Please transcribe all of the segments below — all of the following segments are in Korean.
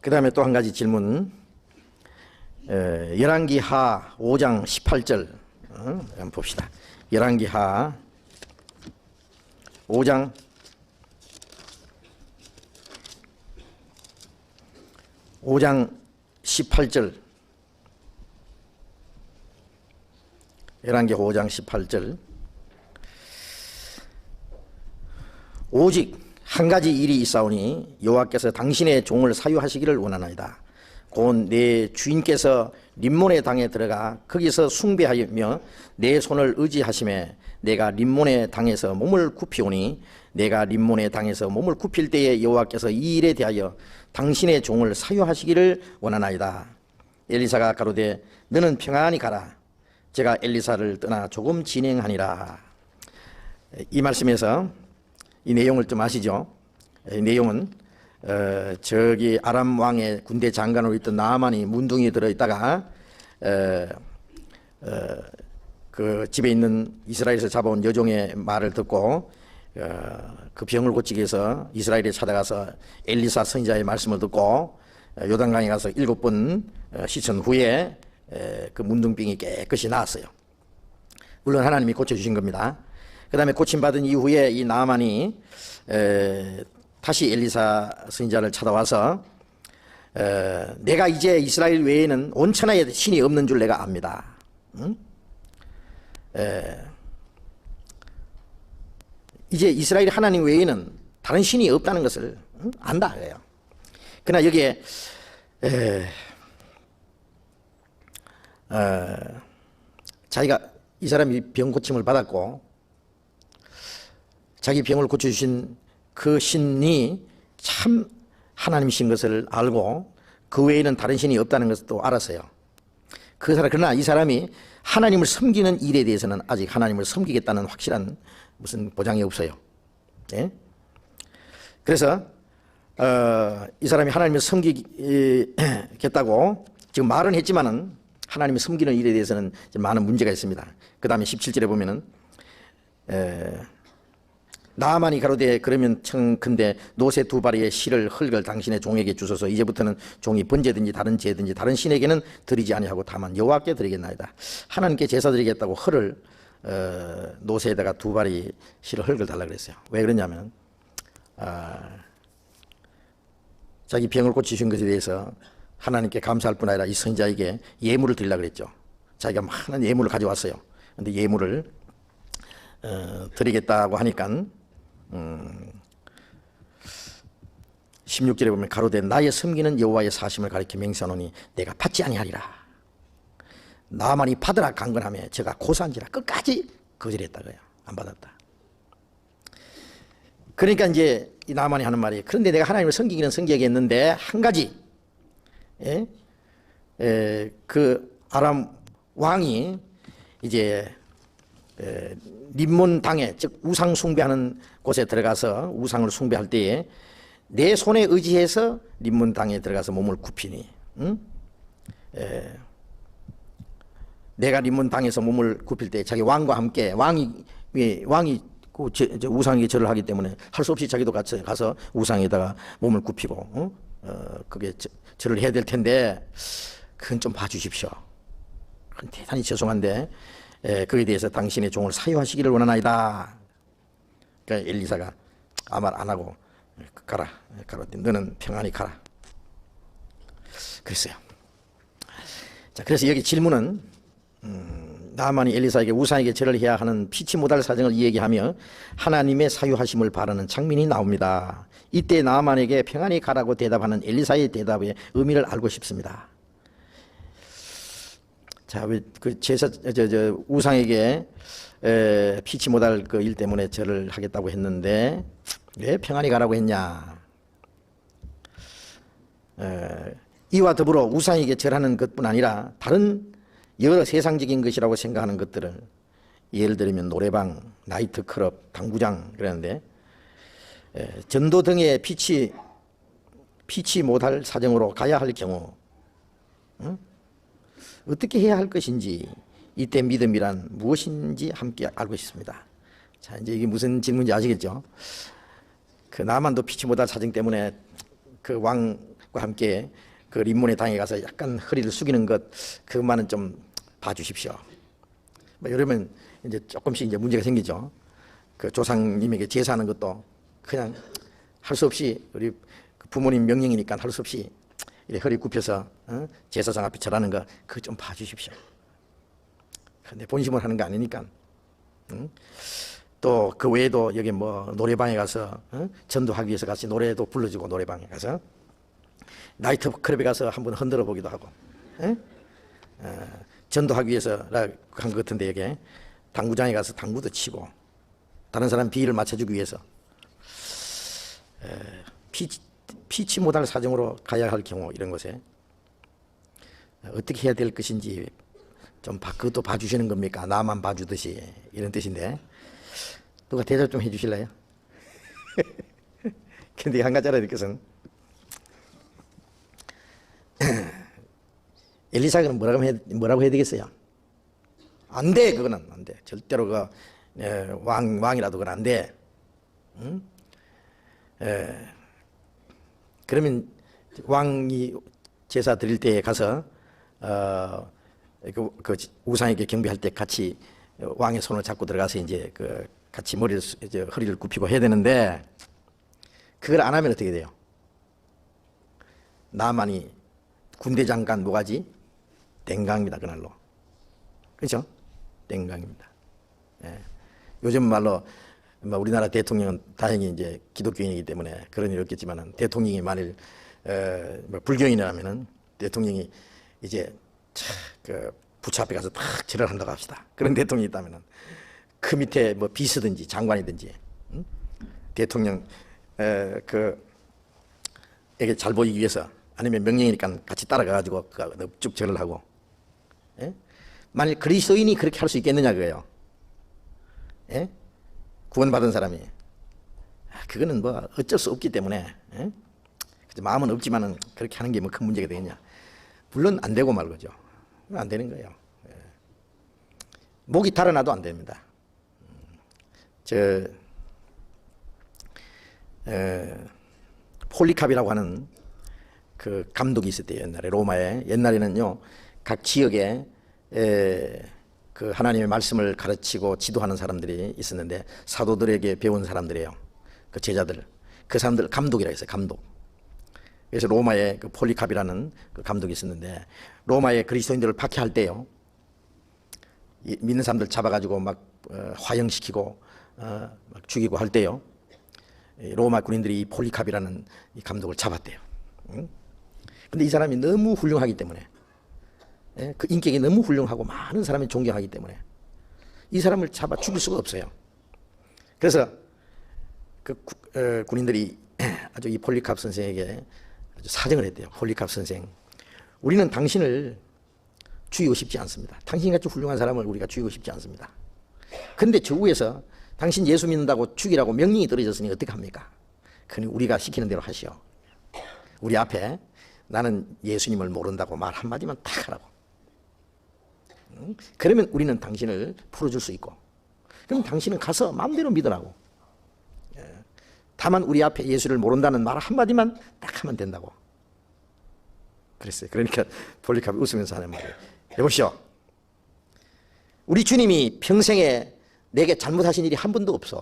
그 다음에 또 한 가지 질문. 열왕기하 5장 18절 한번 봅시다. 열왕기하 5장 18절. 열왕기 5장 18절. 오직 한 가지 일이 있사오니 여호와께서 당신의 종을 사유하시기를 원하나이다. 곧 내 주인께서 림몬의 당에 들어가 거기서 숭배하며 내 손을 의지하심에 내가 림몬의 당에서 몸을 굽히오니 내가 림몬의 당에서 몸을 굽힐 때에 여호와께서 이 일에 대하여 당신의 종을 사유하시기를 원하나이다. 엘리사가 가로되 너는 평안히 가라. 제가 엘리사를 떠나 조금 진행하니라. 이 말씀에서 이 내용을 좀 아시죠? 이 내용은 저기 아람 왕의 군대 장관으로 있던 나아만이 문둥이에 들어있다가 그 집에 있는 이스라엘에서 잡아온 여종의 말을 듣고 그 병을 고치기 위해서 이스라엘에 찾아가서 엘리사 선지자의 말씀을 듣고 요단강에 가서 7번 씻은 후에 그 문둥병이 깨끗이 나았어요. 물론 하나님이 고쳐주신 겁니다. 그 다음에 고침받은 이후에 이 나아만이 다시 엘리사 선지자를 찾아와서 내가 이제 이스라엘 외에는 온 천하에 신이 없는 줄 내가 압니다. 이제 이스라엘 하나님 외에는 다른 신이 없다는 것을 안다 그래요. 그러나 여기에 자기가 이 사람이 병 고침을 받았고 자기 병을 고쳐주신 그 신이 참 하나님이신 것을 알고 그 외에는 다른 신이 없다는 것도 알았어요. 그러나 이 사람이 하나님을 섬기는 일에 대해서는 아직 하나님을 섬기겠다는 확실한 무슨 보장이 없어요. 예? 그래서 이 사람이 하나님을 섬기겠다고 지금 말은 했지만은 하나님을 섬기는 일에 대해서는 많은 문제가 있습니다. 그 다음에 17절에 보면은 나아만이 가로되 그러면 청컨대 노새 2바리의 실을 흙을 당신의 종에게 주소서. 이제부터는 종이 번제든지 다른 제든지 다른 신에게는 드리지 아니하고 다만 여호와께 드리겠나이다. 하나님께 제사 드리겠다고 흙을 노새에다가 2바리 실을 흙을 달라 그랬어요. 왜 그러냐면 자기 병을 고치신 것에 대해서 하나님께 감사할 뿐 아니라 이 선지자에게 예물을 드리려고 그랬죠. 자기가 많은 예물을 가져왔어요. 그런데 예물을 드리겠다고 하니까 16절에 보면 가로되 나의 섬기는 여호와의 사심을 가리켜 맹세하노니 내가 받지 아니하리라. 나만이 받으라 강건하며 저가 고사한지라 끝까지 거절했다고요. 안 받았다. 그러니까 이제 이 나만이 하는 말이 그런데 내가 하나님을 섬기기는 섬기겠는데 한 가지 그 아람 왕이 이제 림몬 당에 즉 우상 숭배하는 곳에 들어가서 우상을 숭배할 때에 내 손에 의지해서 림몬 당에 들어가서 몸을 굽히니 내가 림몬 당에서 몸을 굽힐 때 자기 왕과 함께 왕이 그 우상에게 절을 하기 때문에 할 수 없이 자기도 같이 가서 우상에다가 몸을 굽히고 그게 절을 해야 될 텐데 그건 좀 봐주십시오. 대단히 죄송한데 그에 대해서 당신의 종을 사유하시기를 원하나이다. 그러니까 엘리사가 아무 말 안 하고 가라. 너는 평안히 가라. 그랬어요. 자, 그래서 여기 질문은 나아만이 엘리사에게 우상에게 절을 해야 하는 피치 못할 사정을 이야기하며 하나님의 사유하심을 바라는 장면이 나옵니다. 이때 나아만에게 평안히 가라고 대답하는 엘리사의 대답의 의미를 알고 싶습니다. 자, 그 제사 우상에게 피치 못할 그 일 때문에 절을 하겠다고 했는데 왜 평안히 가라고 했냐? 이와 더불어 우상에게 절하는 것뿐 아니라 다른 여러 세상적인 것이라고 생각하는 것들을 예를 들면 노래방, 나이트클럽, 당구장 그러는데 전도 등의 피치 못할 사정으로 가야 할 경우 어떻게 해야 할 것인지 이때 믿음이란 무엇인지 함께 알고 싶습니다. 자, 이제 이게 무슨 질문인지 아시겠죠? 그 나만도 피치 못할 사정 때문에 그 왕 함께 그 림몬의 당에 가서 약간 허리를 숙이는 것, 그것만은 좀 봐주십시오. 뭐 이러면 이제 조금씩 이제 문제가 생기죠. 그 조상님에게 제사하는 것도 그냥 할 수 없이, 우리 부모님 명령이니까 할 수 없이 이렇게 허리 굽혀서 제사장 앞에 절하는 거, 그거 좀 봐주십시오. 근데 본심을 하는 거 아니니까. 또 그 외에도 여기 뭐 노래방에 가서 전도하기 위해서 같이 노래도 불러주고, 노래방에 가서 나이트 클럽에 가서 한번 흔들어 보기도 하고, 전도하기 위해서 한 것 같은데, 여기 당구장에 가서 당구도 치고, 다른 사람 비위를 맞춰주기 위해서 피치 못할 사정으로 가야 할 경우, 이런 것에 어떻게 해야 될 것인지 좀 그것도 봐주시는 겁니까? 나만 봐주듯이, 이런 뜻인데, 누가 대답 좀 해주실래요? 근데 한 가지 알아야 될 것은, 엘리사가 뭐라고 해야 되겠어요? 안 돼, 그거는 안 돼. 절대로 왕이라도 그건 안 돼. 그러면 왕이 제사 드릴 때 가서 그 우상에게 경배할 때 같이 왕의 손을 잡고 들어가서 이제 같이 이제 허리를 굽히고 해야 되는데, 그걸 안 하면 어떻게 돼요? 나만이 군대 장관 뭐가지? 땡강입니다, 그날로. 그렇죠? 땡강입니다. 예. 요즘 말로 우리나라 대통령은 다행히 이제 기독교인이기 때문에 그런 일이 없겠지만은, 대통령이 만일 불교인이라면은 대통령이 이제 그 부처 앞에 가서 탁 절을 한다고 합시다. 그런 대통령이 있다면은 그 밑에 뭐 비서든지 장관이든지 대통령 에게 잘 보이기 위해서, 아니면 명령이니까 같이 따라가가지고 쭉 절을 하고, 예? 만일 그리스도인이 그렇게 할 수 있겠느냐 그거예요. 예? 구원받은 사람이. 그거는 뭐 어쩔 수 없기 때문에, 예? 마음은 없지만은 그렇게 하는 게 뭐 큰 문제가 되겠냐. 물론 안 되고 말고죠. 안 되는 거예요. 예. 목이 달아나도 안 됩니다. 폴리캅이라고 하는 그 감독이 있었대요, 옛날에. 로마에. 옛날에는요, 각 지역에 그 하나님의 말씀을 가르치고 지도하는 사람들이 있었는데, 사도들에게 배운 사람들이에요. 그 제자들. 그 사람들 감독이라고 했어요, 감독. 그래서 로마에 그 폴리캅이라는 그 감독이 있었는데, 로마의 그리스도인들을 박해할 때요, 믿는 사람들 잡아가지고 막 화형시키고 막 죽이고 할 때요, 로마 군인들이 이 폴리캅이라는 이 감독을 잡았대요. 근데 이 사람이 너무 훌륭하기 때문에, 그 인격이 너무 훌륭하고 많은 사람이 존경하기 때문에 이 사람을 잡아 죽일 수가 없어요. 그래서 그 군인들이 아주 이 폴리캅 선생에게 아주 사정을 했대요. 폴리캅 선생, 우리는 당신을 죽이고 싶지 않습니다. 당신같이 훌륭한 사람을 우리가 죽이고 싶지 않습니다. 그런데 저 위에서 당신 예수 믿는다고 죽이라고 명령이 떨어졌으니 어떡합니까? 그러니 우리가 시키는 대로 하시오. 우리 앞에 나는 예수님을 모른다고 말 한마디만 딱 하라고. 그러면 우리는 당신을 풀어줄 수 있고, 그럼 당신은 가서 마음대로 믿으라고. 다만 우리 앞에 예수를 모른다는 말 한마디만 딱 하면 된다고 그랬어요. 그러니까 폴리캅이 웃으면서 하는 말이에요. 여보시오, 우리 주님이 평생에 내게 잘못하신 일이 한 번도 없어.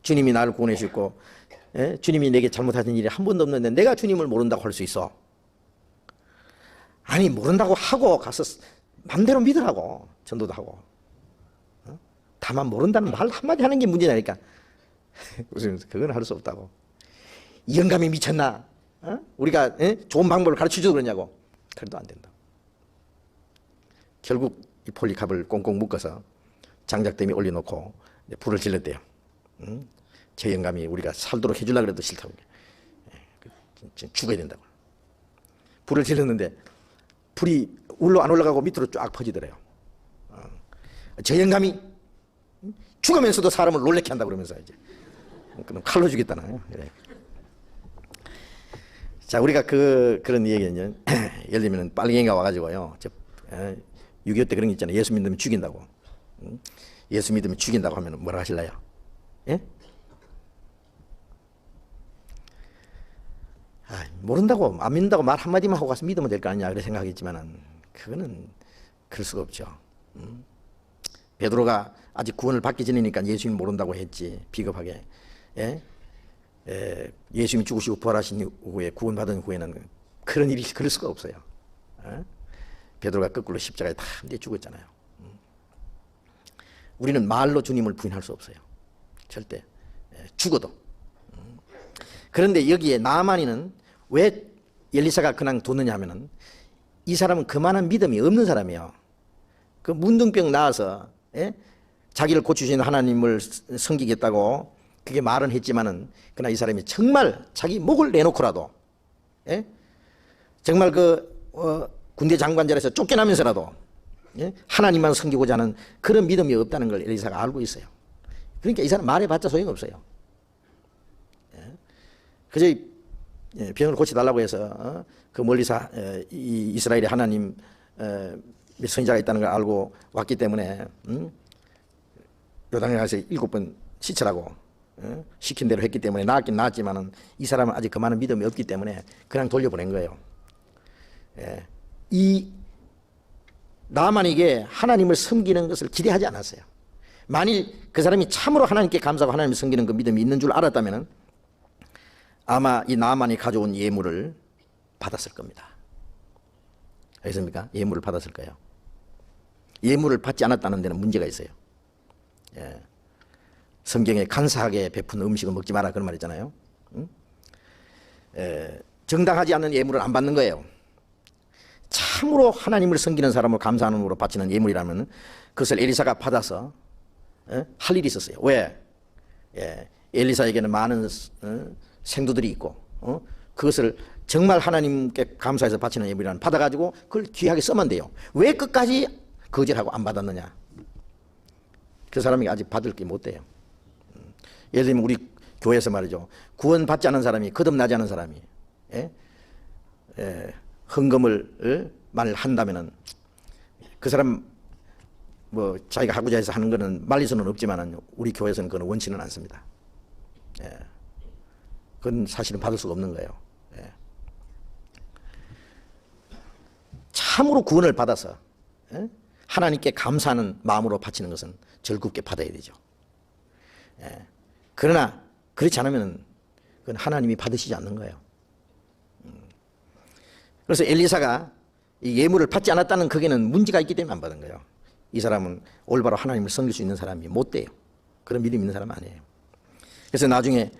주님이 나를 구원해 주셨고, 주님이 내게 잘못하신 일이 한 번도 없는데 내가 주님을 모른다고 할 수 있어? 아니, 모른다고 하고 가서 맘대로 믿으라고. 전도도 하고. 다만 모른다는 말 한마디 하는 게 문제냐니까. 웃으면서 그건 할 수 없다고. 이 영감이 미쳤나? 우리가 좋은 방법을 가르쳐줘도 그러냐고. 그래도 안 된다. 결국 이 폴리캅을 꽁꽁 묶어서 장작더미 올려놓고 불을 질렀대요. 제 영감이 우리가 살도록 해주려고 해도 싫다고. 죽어야 된다고. 불을 질렀는데 불이 울로 안 올라가고 밑으로 쫙 퍼지더래요. 저 영감이 죽으면서도 사람을 놀래게 한다 그러면서 이제 그럼 칼로 죽였다나요. 그래. 자, 우리가 그런 얘기는 예를 들면 빨갱이가 와가지고요, 6.25 때 그런 게 있잖아요. 예수 믿으면 죽인다고. 예수 믿으면 죽인다고 하면 뭐라 하실래요? 예? 모른다고 안 믿는다고 말 한마디만 하고 가서 믿으면 될 거 아니냐 그렇게 생각했지만은 그거는 그럴 수가 없죠. 베드로가 아직 구원을 받기 전이니까 예수님 모른다고 했지 비겁하게. 예? 예수님이 죽으시고 부활하신 후에 구원받은 후에는 그런 일이 그럴 수가 없어요. 예? 베드로가 거꾸로 십자가에 다 죽었잖아요. 우리는 말로 주님을 부인할 수 없어요. 절대. 죽어도. 그런데 여기에 나아만이는 왜 엘리사가 그냥 뒀느냐 하면은 이 사람은 그만한 믿음이 없는 사람이에요. 그 문둥병 나와서 자기를 고치시는 하나님을 섬기겠다고 그게 말은 했지만은 그러나 이 사람이 정말 자기 목을 내놓고라도 정말 군대 장관자리에서 쫓겨나면서라도 하나님만 섬기고자 하는 그런 믿음이 없다는 걸 엘리사가 알고 있어요. 그러니까 이 사람 말해봤자 소용없어요. 그저 병을 고쳐달라고 해서 그 멀리서 이스라엘의 하나님 선지자가 있다는 걸 알고 왔기 때문에 요단에 가서 7번 씻으라고 시킨 대로 했기 때문에 나았긴 나았지만은 이 사람은 아직 그만한 믿음이 없기 때문에 그냥 돌려보낸 거예요. 이 나만에게 하나님을 섬기는 것을 기대하지 않았어요. 만일 그 사람이 참으로 하나님께 감사하고 하나님을 섬기는 그 믿음이 있는 줄 알았다면 아마 이 나만이 가져온 예물을 받았을 겁니다. 알겠습니까? 예물을 받았을 거예요. 예물을 받지 않았다는 데는 문제가 있어요. 성경에 간사하게 베푼 음식을 먹지 마라 그런 말 있잖아요. 정당하지 않은 예물을 안 받는 거예요. 참으로 하나님을 섬기는 사람을 감사함으로 바치는 예물이라면 그것을 엘리사가 받아서 할 일이 있었어요. 왜? 엘리사에게는 많은 생도들이 있고 그것을 정말 하나님께 감사해서 바치는 예물이라면 받아가지고 그걸 귀하게 쓰면 돼요. 왜 끝까지 거절하고 안 받았느냐? 그 사람이 아직 받을 게 못 돼요. 예를 들면 우리 교회에서 말이죠. 구원받지 않은 사람이 거듭나지 않은 사람이 헌금을 만일 한다면은 그 사람 뭐 자기가 하고자 해서 하는 거는 말릴 수는 없지만은 우리 교회에서는 그건 원치는 않습니다. 그건 사실은 받을 수가 없는 거예요. 참으로 구원을 받아서 하나님께 감사하는 마음으로 바치는 것은 절굽게 받아야 되죠. 그러나 그렇지 않으면 그건 하나님이 받으시지 않는 거예요. 그래서 엘리사가 이 예물을 받지 않았다는 거기에는 문제가 있기 때문에 안 받은 거예요. 이 사람은 올바로 하나님을 섬길 수 있는 사람이 못 돼요. 그런 믿음이 있는 사람 아니에요. 그래서 나중에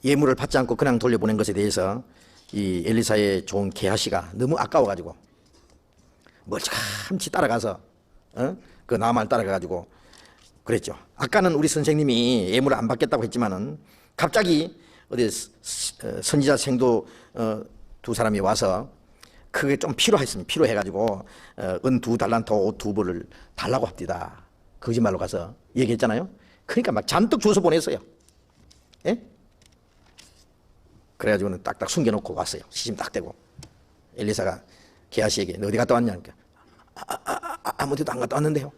예물을 받지 않고 그냥 돌려보낸 것에 대해서 이 엘리사의 좋은 게하시가 너무 아까워가지고 멀찌감치 따라가서 그 나만을 따라가가지고 그랬죠. 아까는 우리 선생님이 예물을 안 받겠다고 했지만은 갑자기 어디 선지자 생도 두 사람이 와서 그게 좀 필요했습니다. 필요해가지고 은 2달란트 옷 2벌을 달라고 합디다. 거짓말로 가서 얘기했잖아요. 그러니까 막 잔뜩 줘서 보냈어요. 그래가지고는 딱딱 숨겨놓고 왔어요. 시심 딱 대고 엘리사가 게하시에게 너 어디 갔다 왔냐? 아무 데도 안 갔다 왔는데요.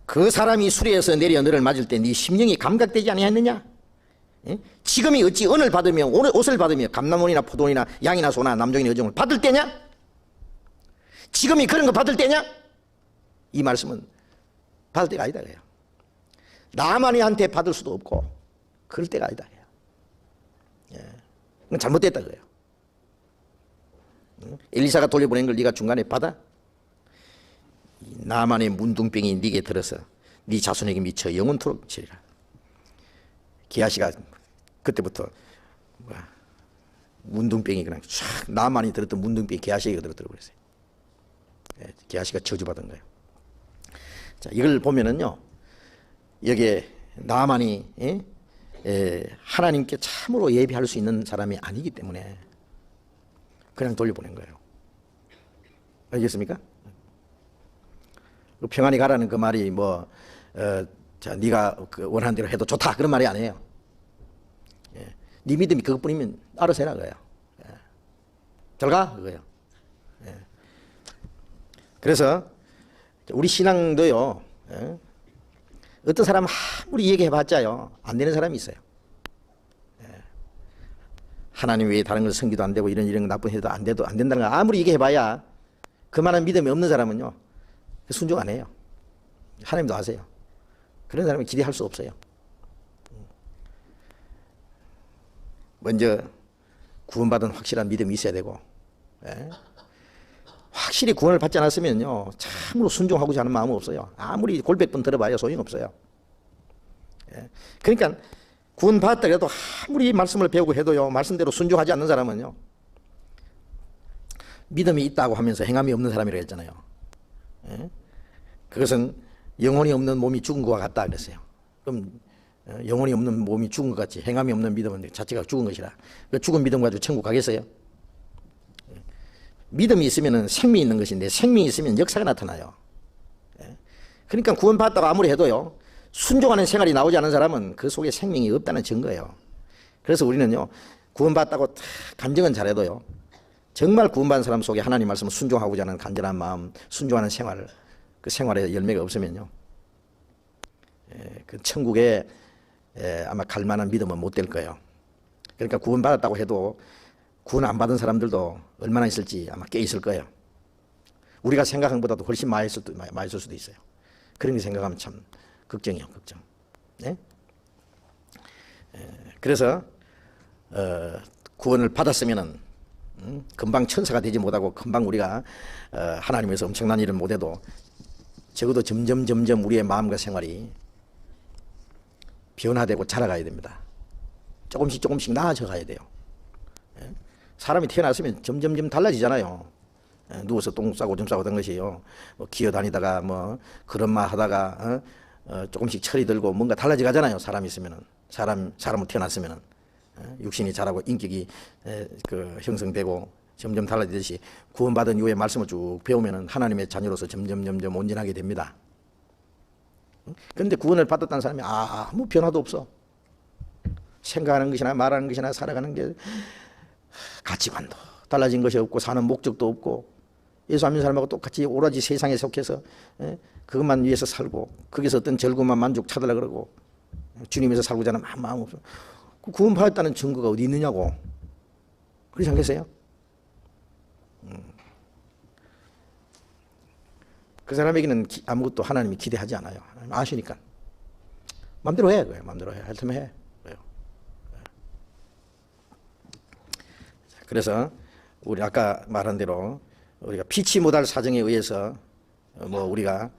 그 사람이 수레에서 내려 너를 맞을 때 네 심령이 감각되지 아니했느냐? 지금이 어찌 은을 받으며 옷을 받으며 감람원이나 포도원이나 양이나 소나 남종이나 여종을 받을 때냐? 지금이 그런 거 받을 때냐? 이 말씀은 받을 때가 아니다 그래요. 나만이한테 받을 수도 없고 그럴 때가 아니다 그래요. 그건 잘못됐다 그래요. 엘리사가 돌려보낸 걸 네가 중간에 받아? 나만의 문둥병이 네게 들어서 네 자손에게 미쳐 영원토록 치리라. 게하시가 그때부터 문둥병이 그냥 쫙 나만이 들었던 문둥병이 게하시에게 들었다고 그랬어요. 게하시가 저주받은 거예요. 자, 이걸 보면은요, 여기에 나만이 하나님께 참으로 예배할 수 있는 사람이 아니기 때문에 그냥 돌려보낸 거예요. 알겠습니까? 평안히 가라는 그 말이 자, 네가 원하는 대로 해도 좋다 그런 말이 아니에요. 네 믿음이 그것뿐이면 알아서 해라 그거예요. 잘 가 그거예요. 그래서 우리 신앙도요, 어떤 사람은 아무리 얘기해봤자요 안 되는 사람이 있어요. 하나님 외에 다른 걸 섬기도 안 되고 이런 나쁜 해도 안 된다는 거 아무리 얘기해봐야 그만한 믿음이 없는 사람은요 순종 안 해요. 하나님도 아세요. 그런 사람은 기대할 수 없어요. 먼저 구원받은 확실한 믿음이 있어야 되고, 확실히 구원을 받지 않았으면요 참으로 순종하고자 하는 마음은 없어요. 아무리 골백번 들어봐야 소용없어요. 그러니까 구원 받았다 해도 아무리 말씀을 배우고 해도요 말씀대로 순종하지 않는 사람은요 믿음이 있다고 하면서 행함이 없는 사람이라고 했잖아요. 그것은 영혼이 없는 몸이 죽은 것과 같다 그랬어요. 그럼 영혼이 없는 몸이 죽은 것 같이 행함이 없는 믿음은 자체가 죽은 것이라. 그 죽은 믿음 가지고 천국 가겠어요? 믿음이 있으면 생명이 있는 것인데 생명이 있으면 역사가 나타나요. 그러니까 구원받았다고 아무리 해도요 순종하는 생활이 나오지 않은 사람은 그 속에 생명이 없다는 증거예요. 그래서 우리는요 구원받았다고 간증은 잘해도요 정말 구원받은 사람 속에 하나님 말씀을 순종하고자 하는 간절한 마음, 순종하는 생활, 그 생활에 열매가 없으면요 그 천국에 아마 갈 만한 믿음은 못 될 거예요. 그러니까 구원받았다고 해도 구원 안 받은 사람들도 얼마나 있을지 아마 꽤 있을 거예요. 우리가 생각한 것보다도 훨씬 많이 있을 수도 있어요. 그런 게 생각하면 참 걱정이요, 걱정. 네? 그래서 구원을 받았으면은 금방 천사가 되지 못하고 금방 우리가 하나님에서 엄청난 일을 못해도 적어도 점점 우리의 마음과 생활이 변화되고 자라가야 됩니다. 조금씩 나아져 가야 돼요. 사람이 태어났으면 점점 달라지잖아요. 누워서 똥 싸고 오줌 싸고 하던 것이요 뭐 기어다니다가 뭐 그런마 하다가 조금씩 철이 들고 뭔가 달라져 가잖아요. 사람이 있으면은 사람으로 태어났으면은 육신이 자라고 인격이 형성되고 점점 달라지듯이 구원받은 이후에 말씀을 쭉 배우면은 하나님의 자녀로서 점점 온전하게 됩니다. 그런데 구원을 받았다는 사람이 아무 변화도 없어. 생각하는 것이나 말하는 것이나 살아가는 게 가치관도 달라진 것이 없고 사는 목적도 없고 예수 안 믿는 사람하고 똑같이 오로지 세상에 속해서 그것만 위해서 살고 거기서 어떤 즐거움만 만족 찾으려고 그러고 주님에서 살고자 하는 마음 없어. 구원 받았다는 증거가 어디 있느냐고. 그렇지 않겠어요? 그 사람에게는 아무것도 하나님이 기대하지 않아요. 하나님 아시니까 마음대로 해. 마음대로 해. 할 테면 해. 그래서 우리 아까 말한 대로 우리가 피치 못할 사정에 의해서 뭐 우리가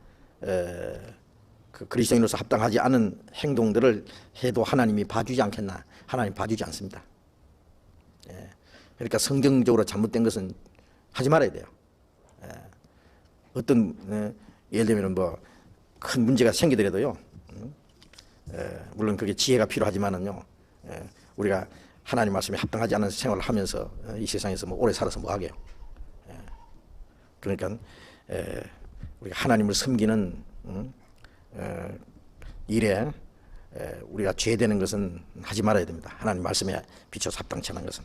그 그리스도인으로서 합당하지 않은 행동들을 해도 하나님이 봐주지 않겠나? 하나님 봐주지 않습니다. 그러니까 성경적으로 잘못된 것은 하지 말아야 돼요. 어떤 예를 들면 뭐 큰 문제가 생기더라도요. 물론 그게 지혜가 필요하지만은요. 우리가 하나님 말씀에 합당하지 않은 생활을 하면서 이 세상에서 뭐 오래 살아서 뭐 하게요. 그러니까 우리가 하나님을 섬기는 일에 우리가 죄되는 것은 하지 말아야 됩니다. 하나님 말씀에 비춰서 합당치 않은 것은.